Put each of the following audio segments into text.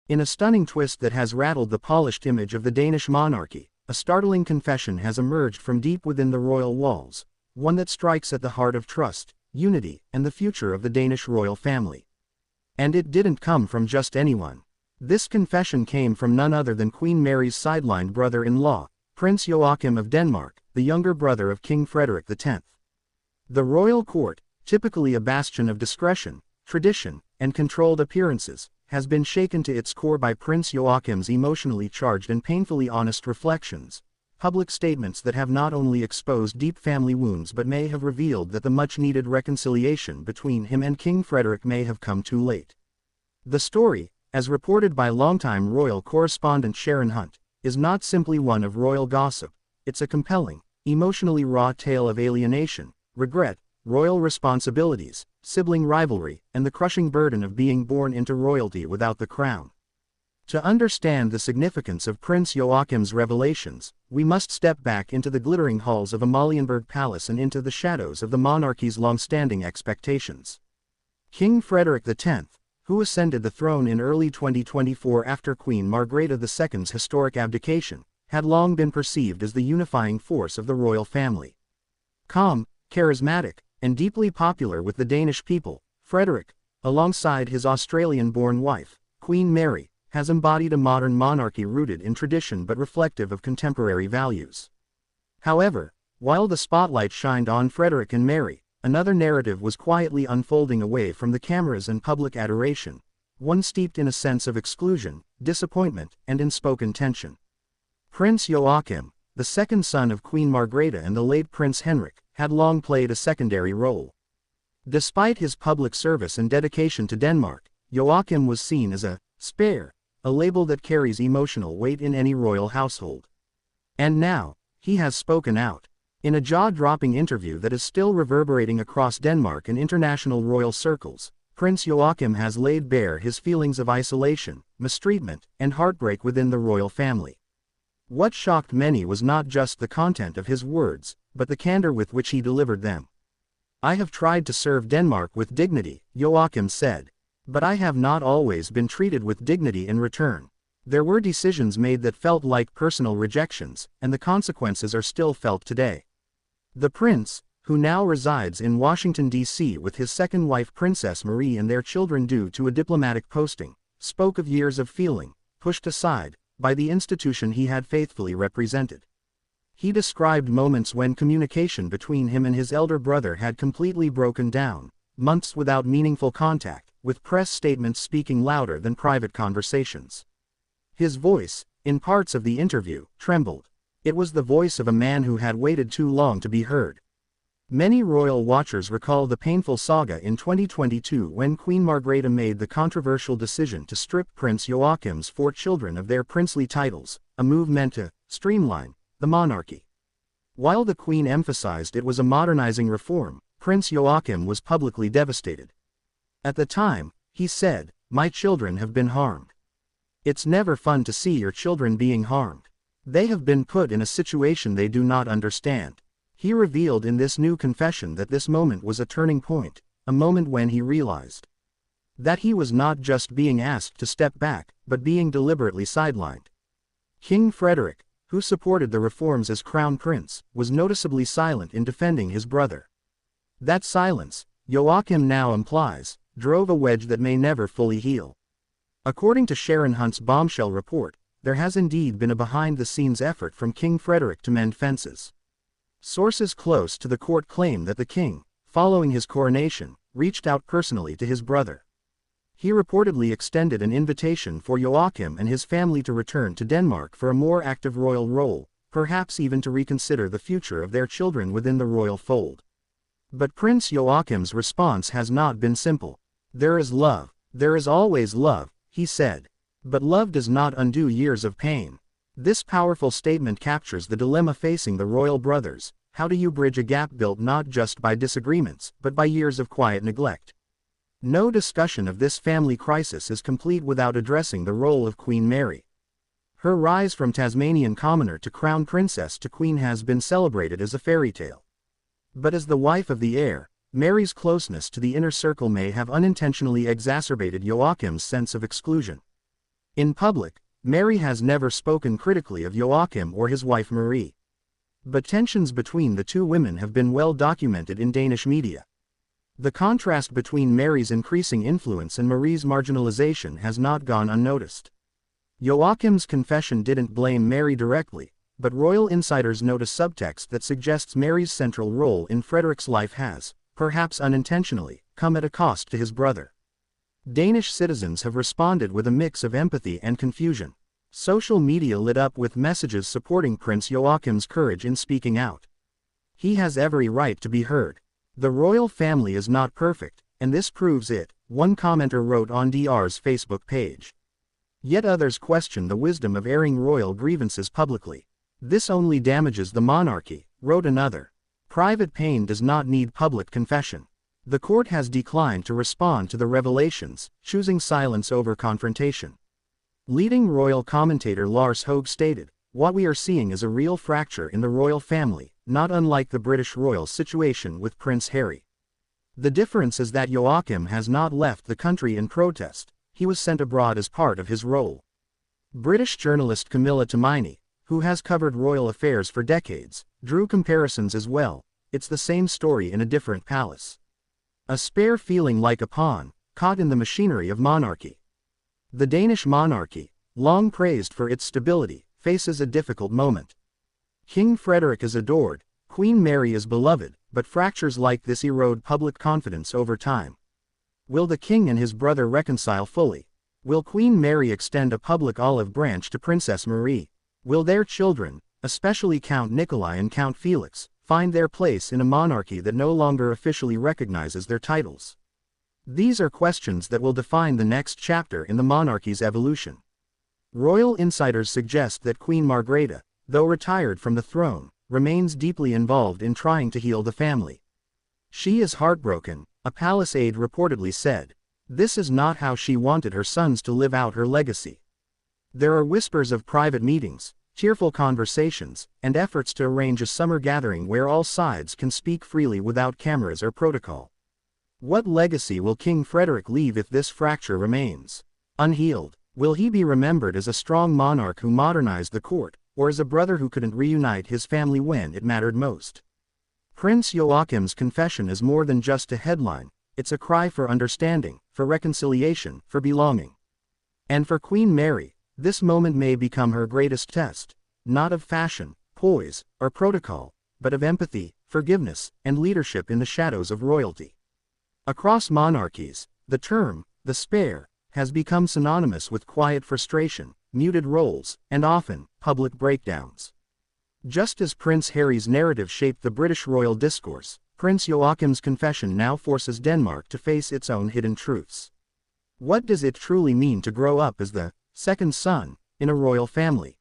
In a stunning twist that has rattled the polished image of the Danish monarchy, a startling confession has emerged from deep within the royal walls, one that strikes at the heart of trust, unity, and the future of the Danish royal family. And it didn't come from just anyone. This confession came from none other than Queen Mary's sidelined brother-in-law, Prince Joachim of Denmark, the younger brother of King Frederik X. The royal court, typically a bastion of discretion, tradition, and controlled appearances, has been shaken to its core by Prince Joachim's emotionally charged and painfully honest reflections, public statements that have not only exposed deep family wounds but may have revealed that the much-needed reconciliation between him and King Frederik may have come too late. The story, as reported by longtime royal correspondent Sharon Hunt, is not simply one of royal gossip. It's a compelling, emotionally raw tale of alienation, regret, royal responsibilities, sibling rivalry, and the crushing burden of being born into royalty without the crown. To understand the significance of Prince Joachim's revelations, we must step back into the glittering halls of Amalienborg Palace and into the shadows of the monarchy's long-standing expectations. King Frederik X, who ascended the throne in early 2024 after Queen Margrethe II's historic abdication, had long been perceived as the unifying force of the royal family. Calm, charismatic, and deeply popular with the Danish people, Frederick, alongside his Australian-born wife, Queen Mary, has embodied a modern monarchy rooted in tradition but reflective of contemporary values. However, while the spotlight shined on Frederick and Mary, another narrative was quietly unfolding away from the cameras and public adoration, one steeped in a sense of exclusion, disappointment, and unspoken tension. Prince Joachim, the second son of Queen Margrethe and the late Prince Henrik, had long played a secondary role. Despite his public service and dedication to Denmark, Joachim was seen as a spare, a label that carries emotional weight in any royal household. And now, he has spoken out. In a jaw-dropping interview that is still reverberating across Denmark and international royal circles, Prince Joachim has laid bare his feelings of isolation, mistreatment, and heartbreak within the royal family. What shocked many was not just the content of his words, but the candor with which he delivered them. "I have tried to serve Denmark with dignity," Joachim said. "But I have not always been treated with dignity in return. There were decisions made that felt like personal rejections, and the consequences are still felt today." The prince, who now resides in Washington, D.C. with his second wife Princess Marie and their children due to a diplomatic posting, spoke of years of feeling pushed aside by the institution he had faithfully represented. He described moments when communication between him and his elder brother had completely broken down, months without meaningful contact, with press statements speaking louder than private conversations. His voice, in parts of the interview, trembled. It was the voice of a man who had waited too long to be heard. Many royal watchers recall the painful saga in 2022 when Queen Margrethe made the controversial decision to strip Prince Joachim's 4 children of their princely titles, a move meant to streamline the monarchy. While the Queen emphasized it was a modernizing reform, Prince Joachim was publicly devastated. At the time, he said, "My children have been harmed. It's never fun to see your children being harmed. They have been put in a situation they do not understand." He revealed in this new confession that this moment was a turning point, a moment when he realized that he was not just being asked to step back, but being deliberately sidelined. King Frederik, who supported the reforms as crown prince, was noticeably silent in defending his brother. That silence, Joachim now implies, drove a wedge that may never fully heal. According to Sharon Hunt's bombshell report, there has indeed been a behind-the-scenes effort from King Frederik to mend fences. Sources close to the court claim that the king, following his coronation, reached out personally to his brother. He reportedly extended an invitation for Joachim and his family to return to Denmark for a more active royal role, perhaps even to reconsider the future of their children within the royal fold. But Prince Joachim's response has not been simple. "There is love, there is always love," he said. "But love does not undo years of pain." This powerful statement captures the dilemma facing the royal brothers. How do you bridge a gap built not just by disagreements, but by years of quiet neglect? No discussion of this family crisis is complete without addressing the role of Queen Mary. Her rise from Tasmanian commoner to crown princess to queen has been celebrated as a fairy tale. But as the wife of the heir, Mary's closeness to the inner circle may have unintentionally exacerbated Joachim's sense of exclusion. In public, Mary has never spoken critically of Joachim or his wife Marie. But tensions between the two women have been well documented in Danish media. The contrast between Mary's increasing influence and Marie's marginalization has not gone unnoticed. Joachim's confession didn't blame Mary directly, but royal insiders note a subtext that suggests Mary's central role in Frederick's life has, perhaps unintentionally, come at a cost to his brother. Danish citizens have responded with a mix of empathy and confusion. Social media lit up with messages supporting Prince Joachim's courage in speaking out. He has every right to be heard. The royal family is not perfect, and this proves it, one commenter wrote on DR's Facebook page. Yet others question the wisdom of airing royal grievances publicly. This only damages the monarchy, wrote another. Private pain does not need public confession. The court has declined to respond to the revelations, choosing silence over confrontation. Leading royal commentator Lars Hogue stated, "What we are seeing is a real fracture in the royal family, not unlike the British royal situation with Prince Harry. The difference is that Joachim has not left the country in protest, he was sent abroad as part of his role." British journalist Camilla Tominey, who has covered royal affairs for decades, drew comparisons as well. It's the same story in a different palace. A spare feeling like a pawn, caught in the machinery of monarchy. The Danish monarchy, long praised for its stability, faces a difficult moment. King Frederik is adored, Queen Mary is beloved, but fractures like this erode public confidence over time. Will the king and his brother reconcile fully? Will Queen Mary extend a public olive branch to Princess Marie? Will their children, especially Count Nikolai and Count Felix, find their place in a monarchy that no longer officially recognizes their titles? These are questions that will define the next chapter in the monarchy's evolution. Royal insiders suggest that Queen Margrethe, though retired from the throne, remains deeply involved in trying to heal the family. She is heartbroken, a palace aide reportedly said. This is not how she wanted her sons to live out her legacy. There are whispers of private meetings, cheerful conversations, and efforts to arrange a summer gathering where all sides can speak freely without cameras or protocol. What legacy will King Frederik leave if this fracture remains unhealed? Will he be remembered as a strong monarch who modernized the court, or as a brother who couldn't reunite his family when it mattered most? Prince Joachim's confession is more than just a headline, it's a cry for understanding, for reconciliation, for belonging. And for Queen Mary, this moment may become her greatest test, not of fashion, poise, or protocol, but of empathy, forgiveness, and leadership in the shadows of royalty. Across monarchies, the term, the spare, has become synonymous with quiet frustration, muted roles, and often, public breakdowns. Just as Prince Harry's narrative shaped the British royal discourse, Prince Joachim's confession now forces Denmark to face its own hidden truths. What does it truly mean to grow up as the second son in a royal family?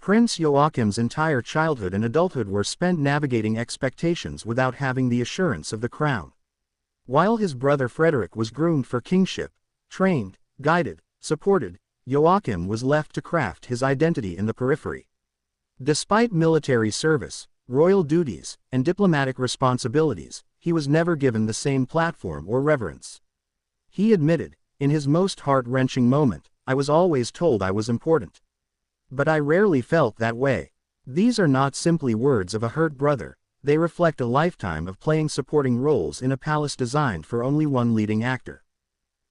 Prince Joachim's entire childhood and adulthood were spent navigating expectations without having the assurance of the crown. While his brother Frederick was groomed for kingship, trained, guided, supported, Joachim was left to craft his identity in the periphery. Despite military service, royal duties, and diplomatic responsibilities, he was never given the same platform or reverence. He admitted, in his most heart-wrenching moment, "I was always told I was important. But I rarely felt that way." These are not simply words of a hurt brother, they reflect a lifetime of playing supporting roles in a palace designed for only one leading actor.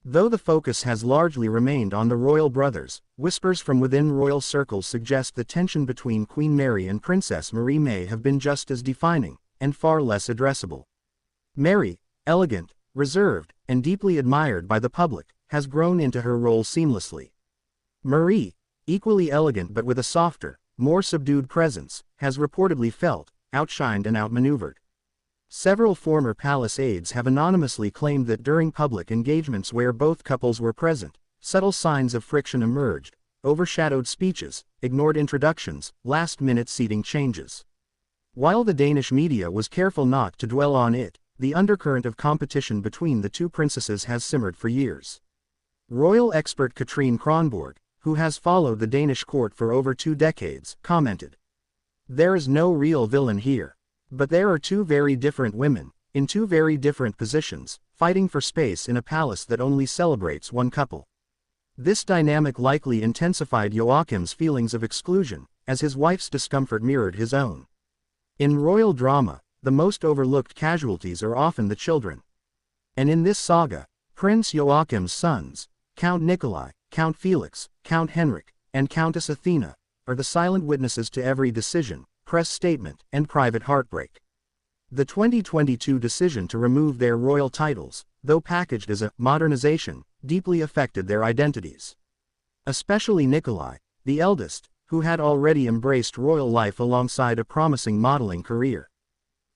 Though the focus has largely remained on the royal brothers, whispers from within royal circles suggest the tension between Queen Mary and Princess Marie may have been just as defining, and far less addressable. Mary, elegant, reserved, and deeply admired by the public, has grown into her role seamlessly. Marie, equally elegant but with a softer, more subdued presence, has reportedly felt outshined and outmaneuvered. Several former palace aides have anonymously claimed that during public engagements where both couples were present, subtle signs of friction emerged, overshadowed speeches, ignored introductions, last-minute seating changes. While the Danish media was careful not to dwell on it, the undercurrent of competition between the two princesses has simmered for years. Royal expert Katrine Kronborg, who has followed the Danish court for over 2 decades, commented, "There is no real villain here. But there are two very different women, in two very different positions, fighting for space in a palace that only celebrates one couple. This dynamic likely intensified Joachim's feelings of exclusion, as his wife's discomfort mirrored his own. In royal drama, the most overlooked casualties are often the children. And in this saga, Prince Joachim's sons, Count Nikolai, Count Felix, Count Henrik, and Countess Athena, are the silent witnesses to every decision, press statement, and private heartbreak. The 2022 decision to remove their royal titles, though packaged as a modernization, deeply affected their identities. Especially Nikolai, the eldest, who had already embraced royal life alongside a promising modeling career.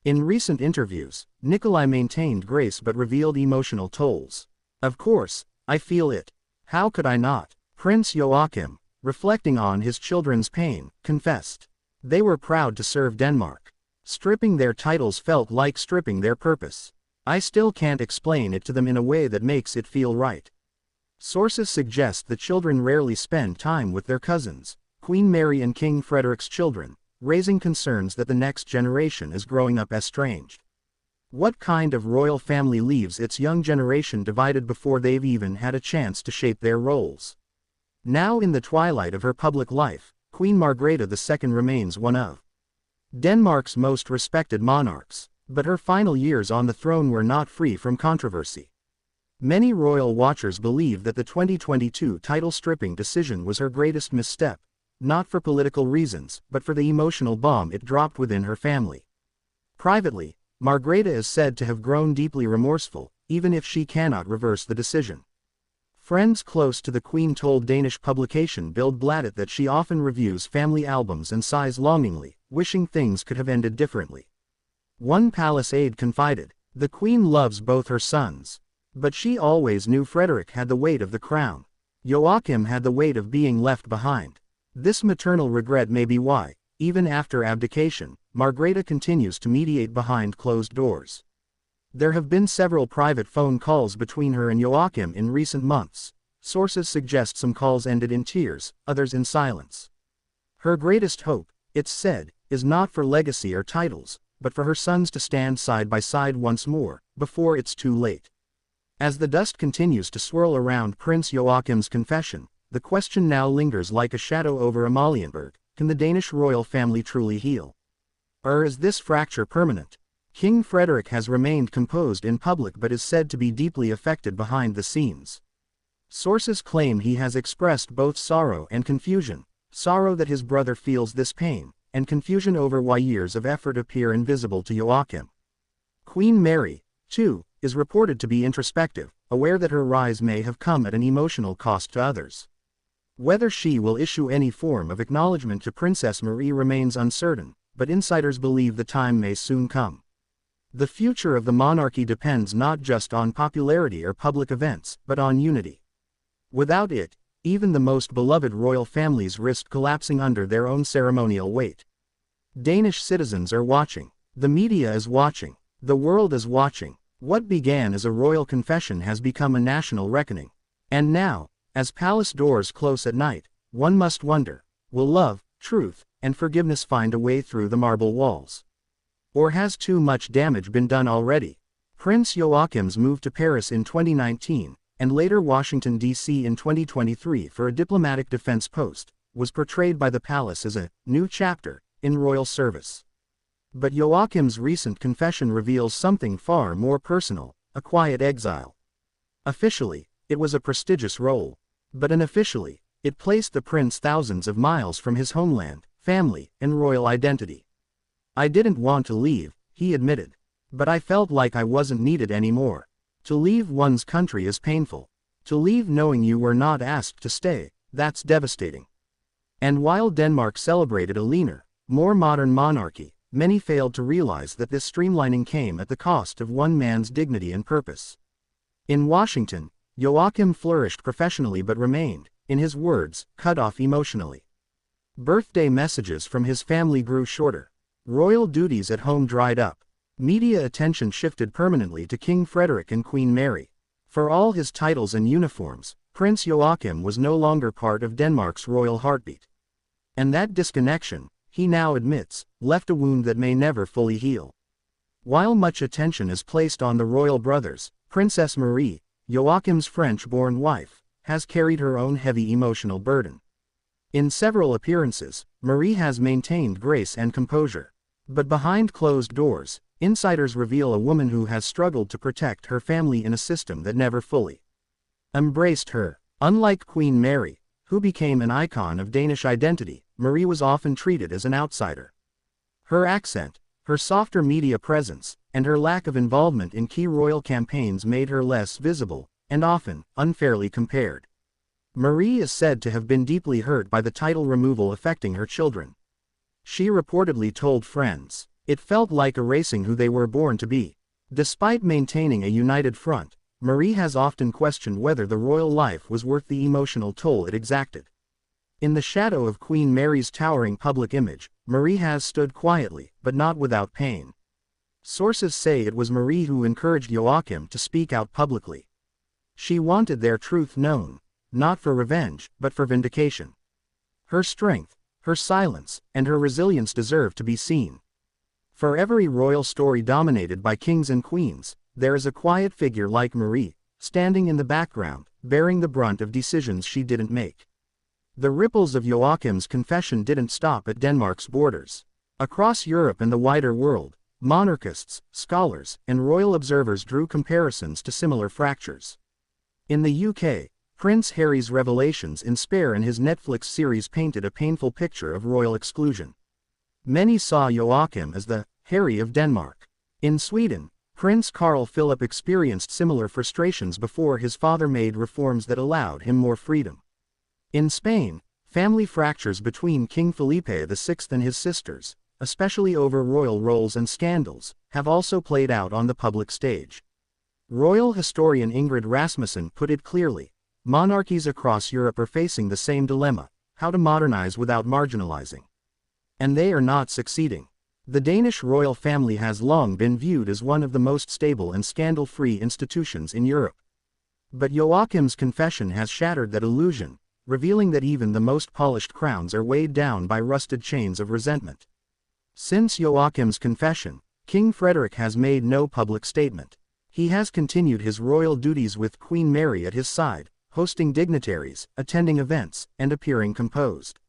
In recent interviews, Nikolai maintained grace but revealed emotional tolls. "Of course, I feel it. How could I not?" Prince Joachim, reflecting on his children's pain, confessed. "They were proud to serve Denmark. Stripping their titles felt like stripping their purpose. I still can't explain it to them in a way that makes it feel right." Sources suggest the children rarely spend time with their cousins, Queen Mary and King Frederik's children, raising concerns that the next generation is growing up estranged. What kind of royal family leaves its young generation divided before they've even had a chance to shape their roles? Now in the twilight of her public life, Queen Margrethe II remains one of Denmark's most respected monarchs, but her final years on the throne were not free from controversy. Many royal watchers believe that the 2022 title stripping decision was her greatest misstep, not for political reasons, but for the emotional bomb it dropped within her family. Privately, Margrethe is said to have grown deeply remorseful, even if she cannot reverse the decision. Friends close to the Queen told Danish publication Bild Bladet that she often reviews family albums and sighs longingly, wishing things could have ended differently. One palace aide confided, "The Queen loves both her sons. But she always knew Frederick had the weight of the crown. Joachim had the weight of being left behind." This maternal regret may be why, even after abdication, Margrethe continues to mediate behind closed doors. There have been several private phone calls between her and Joachim in recent months. Sources suggest some calls ended in tears, others in silence. Her greatest hope, it's said, is not for legacy or titles, but for her sons to stand side by side once more, before it's too late. As the dust continues to swirl around Prince Joachim's confession, the question now lingers like a shadow over Amalienborg: can the Danish royal family truly heal? Or is this fracture permanent? King Frederik has remained composed in public but is said to be deeply affected behind the scenes. Sources claim he has expressed both sorrow and confusion: sorrow that his brother feels this pain, and confusion over why years of effort appear invisible to Joachim. Queen Mary, too, is reported to be introspective, aware that her rise may have come at an emotional cost to others. Whether she will issue any form of acknowledgement to Princess Marie remains uncertain, but insiders believe the time may soon come. The future of the monarchy depends not just on popularity or public events, but on unity. Without it, even the most beloved royal families risk collapsing under their own ceremonial weight. Danish citizens are watching. The media is watching. The world is watching. What began as a royal confession has become a national reckoning. And now, as palace doors close at night, one must wonder, will love, truth, and forgiveness find a way through the marble walls? Or has too much damage been done already? Prince Joachim's move to Paris in 2019, and later Washington, D.C. in 2023 for a diplomatic defense post, was portrayed by the palace as a new chapter in royal service. But Joachim's recent confession reveals something far more personal: a quiet exile. Officially, it was a prestigious role. But unofficially, it placed the prince thousands of miles from his homeland, family, and royal identity. "I didn't want to leave," he admitted. "But I felt like I wasn't needed anymore. To leave one's country is painful. To leave knowing you were not asked to stay, that's devastating." And while Denmark celebrated a leaner, more modern monarchy, many failed to realize that this streamlining came at the cost of one man's dignity and purpose. In Washington, Joachim flourished professionally but remained, in his words, cut off emotionally. Birthday messages from his family grew shorter. Royal duties at home dried up. Media attention shifted permanently to King Frederik and Queen Mary. For all his titles and uniforms, Prince Joachim was no longer part of Denmark's royal heartbeat. And that disconnection, he now admits, left a wound that may never fully heal. While much attention is placed on the royal brothers, Princess Marie, Joachim's French-born wife, has carried her own heavy emotional burden. In several appearances, Marie has maintained grace and composure. But behind closed doors, insiders reveal a woman who has struggled to protect her family in a system that never fully embraced her. Unlike Queen Mary, who became an icon of Danish identity, Marie was often treated as an outsider. Her accent, her softer media presence, and her lack of involvement in key royal campaigns made her less visible, and often unfairly compared. Marie is said to have been deeply hurt by the title removal affecting her children. She reportedly told friends, "It felt like erasing who they were born to be." Despite maintaining a united front, Marie has often questioned whether the royal life was worth the emotional toll it exacted. In the shadow of Queen Mary's towering public image, Marie has stood quietly, but not without pain. Sources say it was Marie who encouraged Joachim to speak out publicly. She wanted their truth known, not for revenge, but for vindication. Her strength, her silence, and her resilience deserve to be seen. For every royal story dominated by kings and queens, there is a quiet figure like Marie, standing in the background, bearing the brunt of decisions she didn't make. The ripples of Joachim's confession didn't stop at Denmark's borders. Across Europe and the wider world, monarchists, scholars, and royal observers drew comparisons to similar fractures. In the UK, Prince Harry's revelations in Spare and his Netflix series painted a painful picture of royal exclusion. Many saw Joachim as the Harry of Denmark. In Sweden, Prince Carl Philip experienced similar frustrations before his father made reforms that allowed him more freedom. In Spain, family fractures between King Felipe VI and his sisters, especially over royal roles and scandals, have also played out on the public stage. Royal historian Ingrid Rasmussen put it clearly: monarchies across Europe are facing the same dilemma: how to modernize without marginalizing. And they are not succeeding. The Danish royal family has long been viewed as one of the most stable and scandal-free institutions in Europe. But Joachim's confession has shattered that illusion, revealing that even the most polished crowns are weighed down by rusted chains of resentment. Since Joachim's confession, King Frederik has made no public statement. He has continued his royal duties with Queen Mary at his side, hosting dignitaries, attending events, and appearing composed.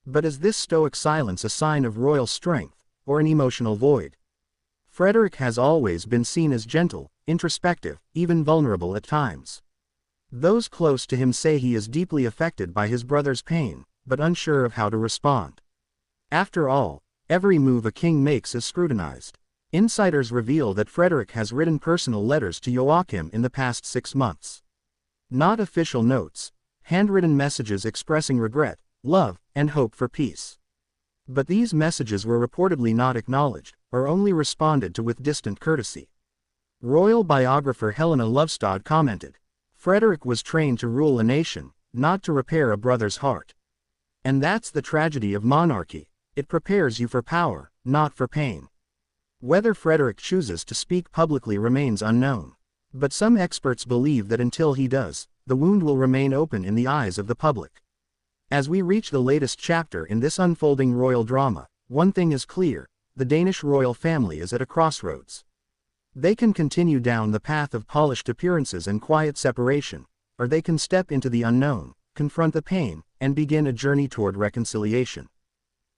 But is this stoic silence a sign of royal strength, or an emotional void? Frederick has always been seen as gentle, introspective, even vulnerable at times. Those close to him say he is deeply affected by his brother's pain, but unsure of how to respond. After all, every move a king makes is scrutinized. Insiders reveal that Frederick has written personal letters to Joachim in the past 6 months. Not official notes, handwritten messages expressing regret, love, and hope for peace. But these messages were reportedly not acknowledged, or only responded to with distant courtesy. Royal biographer Helena Lovestad commented, "Frederick was trained to rule a nation, not to repair a brother's heart." And that's the tragedy of monarchy: it prepares you for power, not for pain. Whether Frederick chooses to speak publicly remains unknown. But some experts believe that until he does, the wound will remain open in the eyes of the public. As we reach the latest chapter in this unfolding royal drama, one thing is clear: the Danish royal family is at a crossroads. They can continue down the path of polished appearances and quiet separation, or they can step into the unknown, confront the pain, and begin a journey toward reconciliation.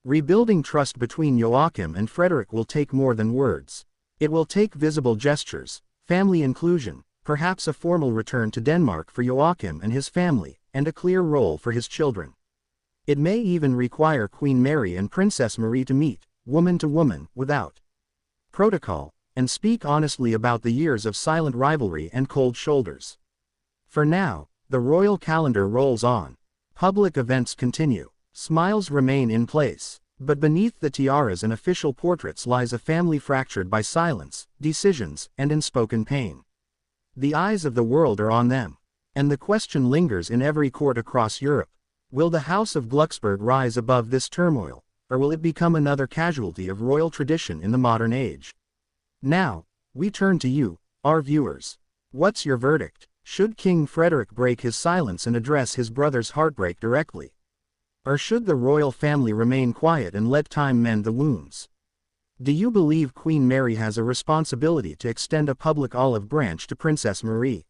Rebuilding trust between Joachim and Frederick will take more than words. It will take visible gestures, family inclusion, perhaps a formal return to Denmark for Joachim and his family, and a clear role for his children. It may even require Queen Mary and Princess Marie to meet, woman to woman, without protocol, and speak honestly about the years of silent rivalry and cold shoulders. For now, the royal calendar rolls on. Public events continue. Smiles remain in place, but beneath the tiaras and official portraits lies a family fractured by silence, decisions, and unspoken pain. The eyes of the world are on them, and the question lingers in every court across Europe: will the House of Glücksburg rise above this turmoil, or will it become another casualty of royal tradition in the modern age? Now, we turn to you, our viewers. What's your verdict? Should King Frederik break his silence and address his brother's heartbreak directly? Or should the royal family remain quiet and let time mend the wounds? Do you believe Queen Mary has a responsibility to extend a public olive branch to Princess Marie?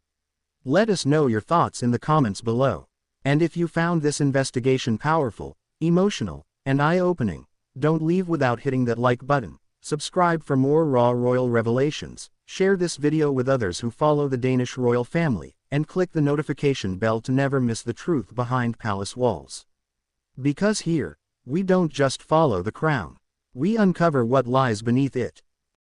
Let us know your thoughts in the comments below. And if you found this investigation powerful, emotional, and eye-opening, don't leave without hitting that like button. Subscribe for more raw royal revelations, share this video with others who follow the Danish royal family, and click the notification bell to never miss the truth behind palace walls. Because here, we don't just follow the crown. We uncover what lies beneath it.